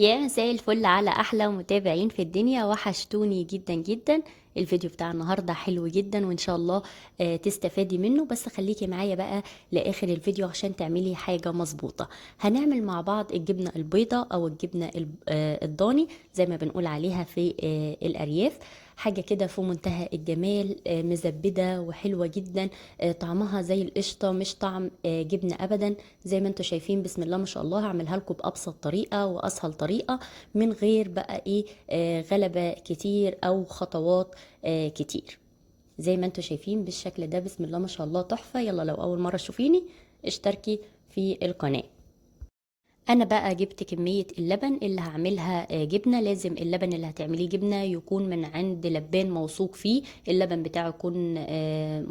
يا مساء الفل على احلى متابعين في الدنيا، وحشتوني جدا جدا. الفيديو بتاع النهارده حلو جدا وان شاء الله تستفادي منه، بس خليكي معايا بقى لاخر الفيديو عشان تعملي حاجه مظبوطه. هنعمل مع بعض الجبنه البيضاء او الجبنه الضاني زي ما بنقول عليها في الارياف. حاجه كده في منتهى الجمال، مزبده وحلوه جدا. طعمها زي القشطه، مش طعم جبنه ابدا. زي ما انتم شايفين بسم الله ما شاء الله، هعملها لكم بأبسط طريقة وأسهل طريقة، من غير بقى ايه غلبة كتير أو خطوات كتير. زي ما انتم شايفين بالشكل ده بسم الله ما شاء الله تحفة. يلا لو أول مرة تشوفيني اشتركي في القناة. انا بقى جبت كمية اللبن اللي هعملها جبنة. لازم اللبن اللي هتعمليه جبنة يكون من عند لبان موثوق فيه، اللبن بتاعه يكون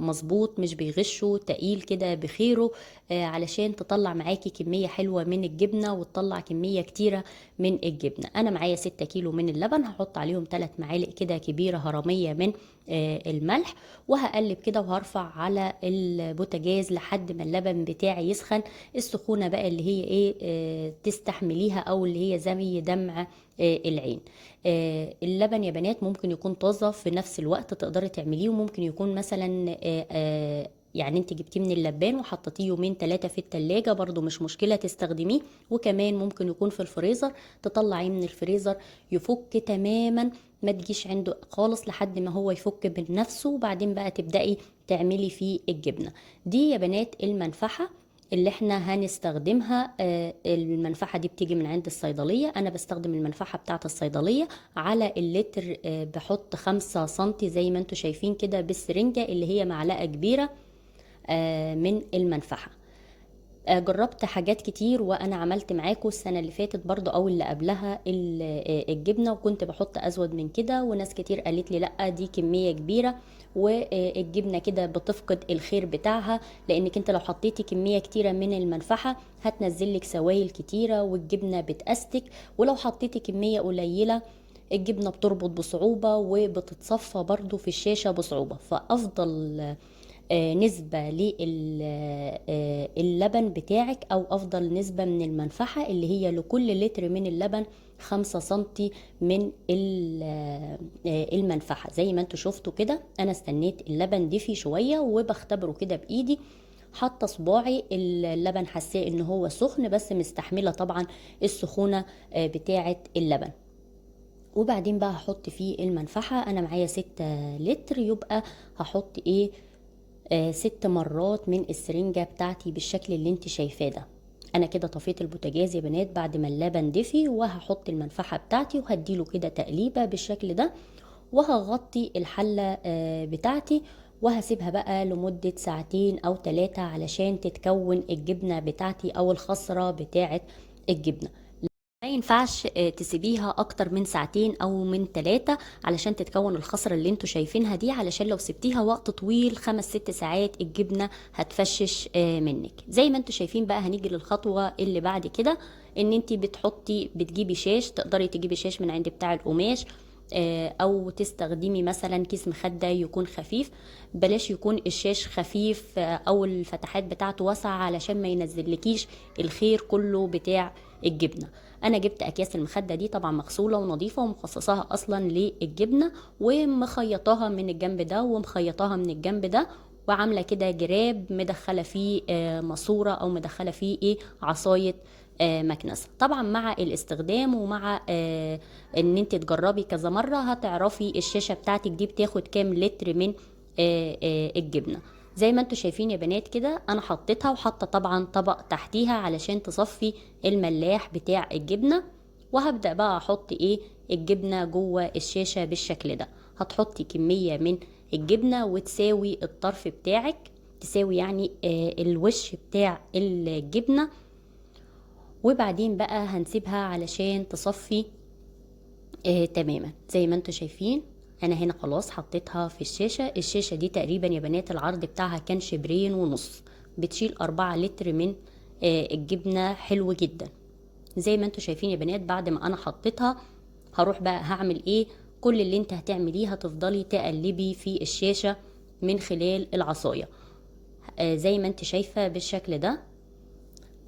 مظبوط، مش بيغشه، تقيل كده بخيره، علشان تطلع معاكي كمية حلوة من الجبنة وتطلع كمية كتيرة من الجبنة. انا معايا 6 كيلو من اللبن، هحط عليهم 3 معالق كده كبيرة هرمية من الملح، وهقلب كده وهرفع على البوتاجاز لحد ما اللبن بتاعي يسخن. السخونة بقى اللي هي ايه تستحمليها، او اللي هي زي دمع العين. اللبن يا بنات ممكن يكون طازة في نفس الوقت تقدري تعمليه، وممكن يكون مثلا يعني انت جبتيه من اللبان وحطيتيه يومين 3 في التلاجة، برضو مش مشكلة تستخدميه. وكمان ممكن يكون في الفريزر، تطلعيه من الفريزر يفك تماما، ما تجيش عنده خالص لحد ما هو يفك بنفسه، وبعدين بقى تبدأي تعملي فيه الجبنة. دي يا بنات المنفعة اللي احنا هنستخدمها. المنفعة دي بتيجي من عند الصيدلية، انا بستخدم المنفعة بتاعت الصيدلية. على اللتر بحط 5 سنتي زي ما انتوا شايفين كده بالسرنجة اللي هي معلقة كبيرة من المنفعة. جربت حاجات كتير، وانا عملت معاكم السنة اللي فاتت برضو او اللي قبلها الجبنة، وكنت بحط ازود من كده، وناس كتير قالت لي لا دي كمية كبيرة والجبنة كده بتفقد الخير بتاعها، لانك انت لو حطيتي كمية كتيرة من المنفعة هتنزل لك سوائل كتيرة والجبنة بتأستك، ولو حطيتي كمية قليلة الجبنة بتربط بصعوبة وبتتصفى برضو في الشاشة بصعوبة. فأفضل نسبة للبن بتاعك، أو أفضل نسبة من المنفعة اللي هي لكل لتر من اللبن 5 سنتي من المنفعة. زي ما انتوا شفتوا كده أنا استنيت اللبن دفي شوية وبختبره كده بإيدي، حاطه صباعي اللبن حساه ان هو سخن، بس مستحمله طبعا السخونه بتاعه اللبن. وبعدين بقى هحط فيه المنفعه. انا معايا 6 لتر، يبقى هحط ايه 6 مرات من السرنجة بتاعتي بالشكل اللي انت شايفاه ده. انا كده طفيت البوتاجاز يا بنات بعد ما اللبن دفي، وهحط المنفعة بتاعتي وهديله كده تقليبة بالشكل ده، وهغطي الحلة بتاعتي، وهسيبها بقى لمدة ساعتين او 3 علشان تتكون الجبنة بتاعتي او الخصرة بتاعت الجبنة. ما ينفعش تسيبيها اكتر من ساعتين او من 3 علشان تتكون الخصرة اللي انتوا شايفينها دي، علشان لو سبتيها وقت طويل 5 6 ساعات الجبنة هتفشش منك. زي ما انتوا شايفين بقى هنيجي للخطوة اللي بعد كده، ان انتي بتجيبي شاش، تقدري تجيبي شاش من عند بتاع القماش، او تستخدمي مثلا كيس مخدة يكون خفيف. بلاش يكون الشاش خفيف او الفتحات بتاعته واسعة علشان ما ينزلكيش الخير كله بتاع الجبنة. انا جبت اكياس المخدة دي طبعا مغسولة ونظيفة ومخصصاها اصلا للجبنة، ومخيطاها من الجنب ده ومخيطاها من الجنب ده، وعاملة كده جراب مدخلة فيه ماسورة او مدخلة فيه ايه عصاية مكنسة. طبعا مع الاستخدام ومع ان انت تجربي كذا مرة هتعرفي الشاشة بتاعتك دي بتاخد كام لتر من الجبنة. زي ما انتوا شايفين يا بنات كده انا حطيتها، وحاطه طبعا طبق تحتيها علشان تصفي الملاح بتاع الجبنة. وهبدأ بقى احط ايه الجبنة جوه الشاشة بالشكل ده. هتحطي كمية من الجبنة وتساوي الطرف بتاعك، تساوي يعني الوش بتاع الجبنة، وبعدين بقى هنسيبها علشان تصفي تماما. زي ما انتوا شايفين انا هنا خلاص حطيتها في الشاشة دي تقريبا يا بنات العرض بتاعها كان شبرين ونص، بتشيل 4 لتر من الجبنة، حلو جدا. زي ما انتوا شايفين يا بنات بعد ما انا حطيتها هروح بقى هعمل ايه. كل اللي انت هتعمليه هتفضلي تقلبي في الشاشة من خلال العصاية زي ما انت شايفة بالشكل ده.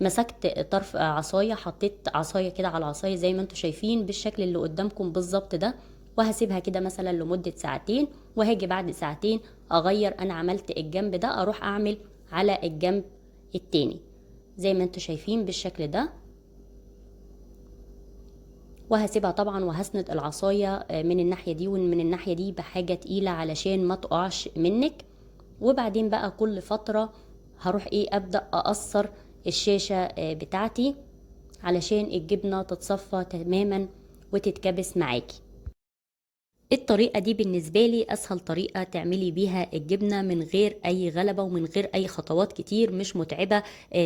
مسكت طرف عصايه، حطيت عصايه كده على عصايه زي ما انتم شايفين بالشكل اللي قدامكم بالظبط ده، وهسيبها كده مثلا لمده ساعتين، وهاجي بعد ساعتين اغير. انا عملت الجنب ده، اروح اعمل على الجنب التاني زي ما انتم شايفين بالشكل ده، وهسيبها طبعا وهسند العصايه من الناحيه دي ومن الناحيه دي بحاجه تقيله علشان ما تقعش منك. وبعدين بقى كل فتره هروح ابدا اقصر الشاشه بتاعتي علشان الجبنه تتصفى تماما وتتكبس معاكي. الطريقة دي بالنسبة لي أسهل طريقة تعملي بيها الجبنة من غير أي غلبة ومن غير أي خطوات كتير، مش متعبة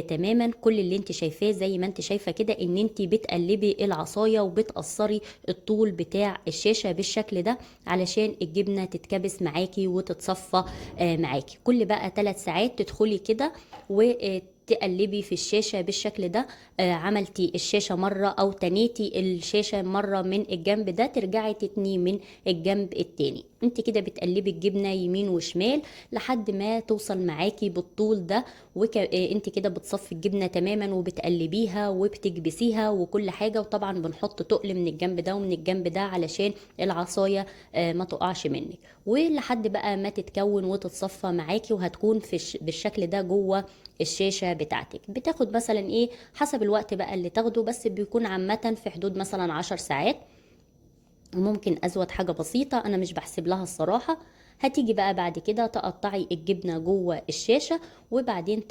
تماما. كل اللي انت شايفاه زي ما انت شايفة كده ان انت بتقلبي العصاية وبتقصري الطول بتاع الشاشة بالشكل ده علشان الجبنة تتكبس معاكي وتتصفى معاكي. كل بقى 3 ساعات تدخلي كده تقلبي في الشاشة بالشكل ده. عملتي الشاشة مرة أو تنيتي الشاشة مرة من الجنب ده، ترجعي تتني من الجنب التاني. انت كده بتقلبي الجبنة يمين وشمال لحد ما توصل معاكي بالطول ده. انت كده بتصفي الجبنة تماما وبتقلبيها وبتكبسيها وكل حاجة. وطبعا بنحط تقل من الجنب ده ومن الجنب ده علشان العصاية ما تقعش منك، ولحد بقى ما تتكون وتتصفى معاكي، وهتكون بالشكل ده جوه الشاشة بتاعتك. بتاخد مثلا حسب الوقت بقى اللي تاخده، بس بيكون عامة في حدود مثلا 10 ساعات، وممكن ازود حاجة بسيطة انا مش بحسب لها الصراحة. هتيجي بقى بعد كده تقطعي الجبنة جوه الشاشة، وبعدين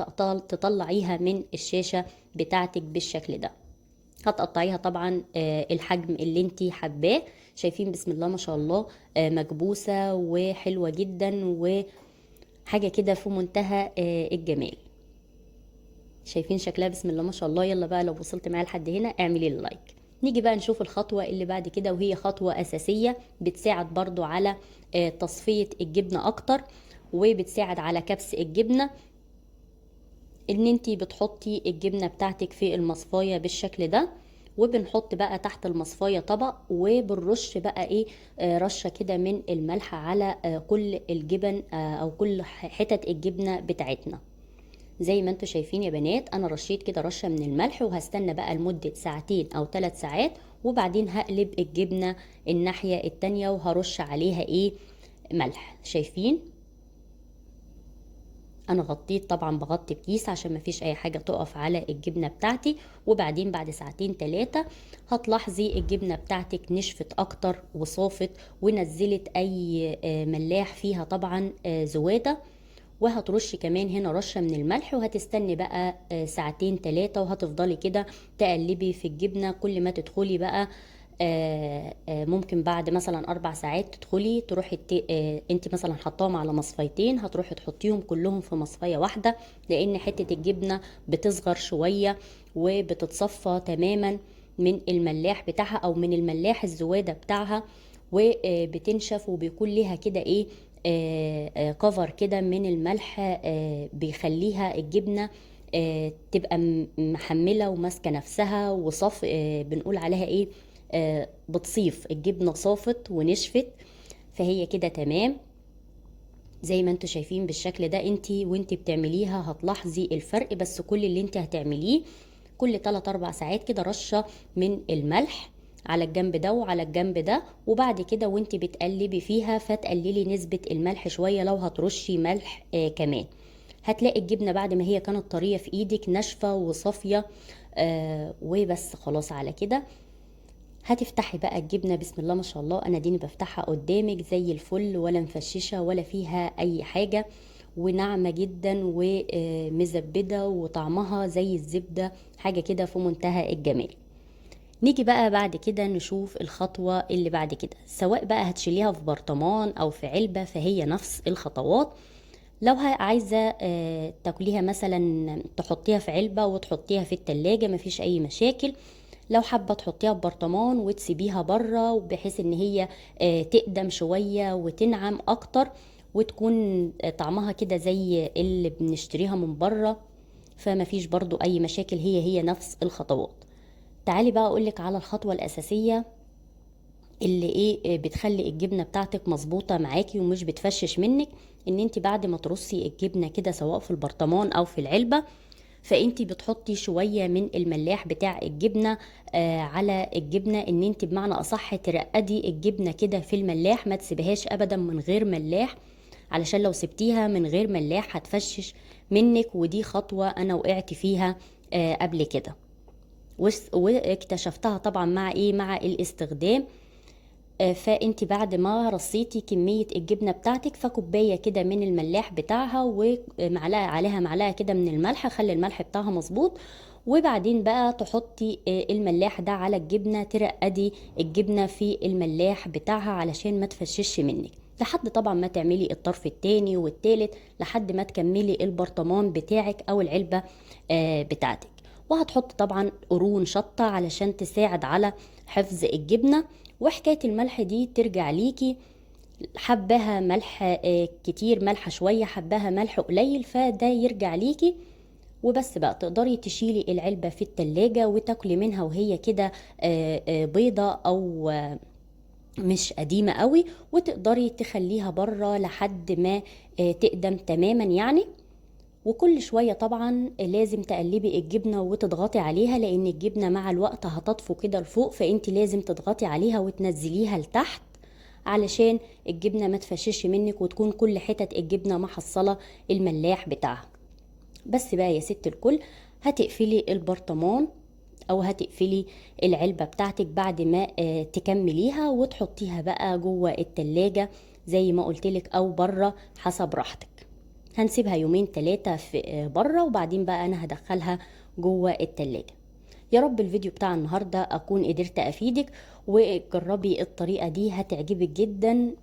تطلعيها من الشاشة بتاعتك بالشكل ده. هتقطعيها طبعا الحجم اللي انتي حباه. شايفين بسم الله ما شاء الله مكبوسة وحلوة جدا وحاجة كده في منتهى الجمال. شايفين شكلها بسم الله ما شاء الله. يلا بقى لو وصلت معايا لحد هنا اعملي اللايك. نيجي بقى نشوف الخطوة اللي بعد كده، وهي خطوة أساسية بتساعد برضو على تصفية الجبنة أكتر، وبتساعد على كبس الجبنة. ان انتي بتحطي الجبنة بتاعتك في المصفاية بالشكل ده، وبنحط بقى تحت المصفاية طبق، وبنرش بقى رشة كده من الملح على كل الجبن او كل حتت الجبنة بتاعتنا. زي ما انتوا شايفين يا بنات، انا رشيت كده رشة من الملح، وهستنى بقى لمدة ساعتين او 3 ساعات، وبعدين هقلب الجبنة الناحية التانية وهرش عليها ملح. شايفين انا غطيت، طبعا بغطي بكيس عشان مفيش اي حاجة تقف على الجبنة بتاعتي. وبعدين بعد ساعتين 3 هتلاحظي الجبنة بتاعتك نشفت اكتر وصافت، ونزلت اي ملاح فيها طبعا زوادة. وهترشي كمان هنا رشة من الملح، وهتستني بقى ساعتين 3، وهتفضلي كده تقلبي في الجبنة. كل ما تدخلي بقى ممكن بعد مثلا 4 ساعات تدخلي تروحي انت مثلا حطاهم على مصفيتين، هتروحي تحطيهم كلهم في مصفية واحدة، لان حتة الجبنة بتصغر شوية وبتتصفى تماما من الملاح بتاعها او من الملاح الزوادة بتاعها، وبتنشف وبيكون ليها كده كفر كده من الملح بيخليها الجبنة تبقى محملة وماسكة نفسها وصف. بنقول عليها بتصيف الجبنة، صافت ونشفت، فهي كده تمام. زي ما انتوا شايفين بالشكل ده، وانتي بتعمليها هتلاحظي الفرق. بس كل اللي انتي هتعمليه كل 3-4 ساعات كده رشة من الملح على الجنب ده وعلى الجنب ده، وبعد كده وانتي بتقلبي فيها فتقللي نسبة الملح شوية لو هترشي ملح كمان. هتلاقي الجبنة بعد ما هي كانت طرية في ايدك ناشفة وصافية وبس. خلاص على كده هتفتحي بقى الجبنة بسم الله ما شاء الله. انا ديني بفتحها قدامك زي الفل، ولا مفششة ولا فيها اي حاجة، وناعمة جدا ومزبدة وطعمها زي الزبدة، حاجة كده في منتهى الجمال. نيجي بقى بعد كده نشوف الخطوة اللي بعد كده، سواء بقى هتشيليها في برطمان او في علبة فهي نفس الخطوات. لو عايزة تاكليها مثلا تحطيها في علبة وتحطيها في التلاجة مفيش اي مشاكل. لو حابة تحطيها في برطمان وتسيبيها بره بحيث ان هي تقدم شوية وتنعم اكتر، وتكون طعمها كده زي اللي بنشتريها من بره، فمفيش برضو اي مشاكل، هي نفس الخطوات. تعالي بقى اقولك على الخطوة الاساسية اللي بتخلي الجبنة بتاعتك مظبوطة معاكي ومش بتفشش منك. ان انت بعد ما ترصي الجبنة كده سواء في البرطمان او في العلبة، فانتي بتحطي شوية من الملاح بتاع الجبنة على الجبنة، ان انتي بمعنى اصح ترقدي الجبنة كده في الملاح، ما تسيبهاش ابدا من غير ملاح، علشان لو سبتيها من غير ملاح هتفشش منك، ودي خطوة انا وقعت فيها قبل كده، واكتشفتها طبعا مع ايه، مع الاستخدام. فانت بعد ما رصيتي كمية الجبنة بتاعتك، فكوباية كده من الملاح بتاعها ومعلقة عليها معلقة كده من الملح، خلي الملح بتاعها مظبوط، وبعدين بقى تحطي الملاح ده على الجبنة، ترقدي الجبنة في الملاح بتاعها علشان ما تفشش منك، لحد طبعا ما تعملي الطرف التاني والتالت، لحد ما تكملي البرطمان بتاعك او العلبة بتاعتك. وهتحط طبعا قرون شطة علشان تساعد على حفظ الجبنة. وحكاية الملح دي ترجع ليكي، حبها ملح كتير، ملح شوية، حبها ملح قليل، فده يرجع ليكي. وبس بقى تقدري تشيلي العلبة في التلاجة وتاكلي منها وهي كده بيضة او مش قديمة قوي، وتقدري تخليها بره لحد ما تقدم تماما يعني. وكل شوية طبعا لازم تقلبي الجبنة وتضغطي عليها، لان الجبنة مع الوقت هتطفو كده لفوق، فانت لازم تضغطي عليها وتنزليها لتحت علشان الجبنة ما تفشش منك، وتكون كل حتت الجبنة محصلة الملاح بتاعها. بس بقى يا ست الكل، هتقفلي البرطمان او هتقفلي العلبة بتاعتك بعد ما تكمليها، وتحطيها بقى جوه التلاجة زي ما قلتلك او بره حسب راحتك. هنسيبها يومين 3 في بره، وبعدين بقى انا هدخلها جوه التلاجة. يا رب الفيديو بتاع النهاردة اكون قدرت افيدك، وجربي الطريقة دي هتعجبك جدا،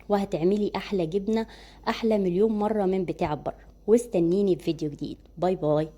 وهتعملي احلى جبنة، احلى مليون مرة من بتاع بره. واستنيني بفيديو جديد. باي باي.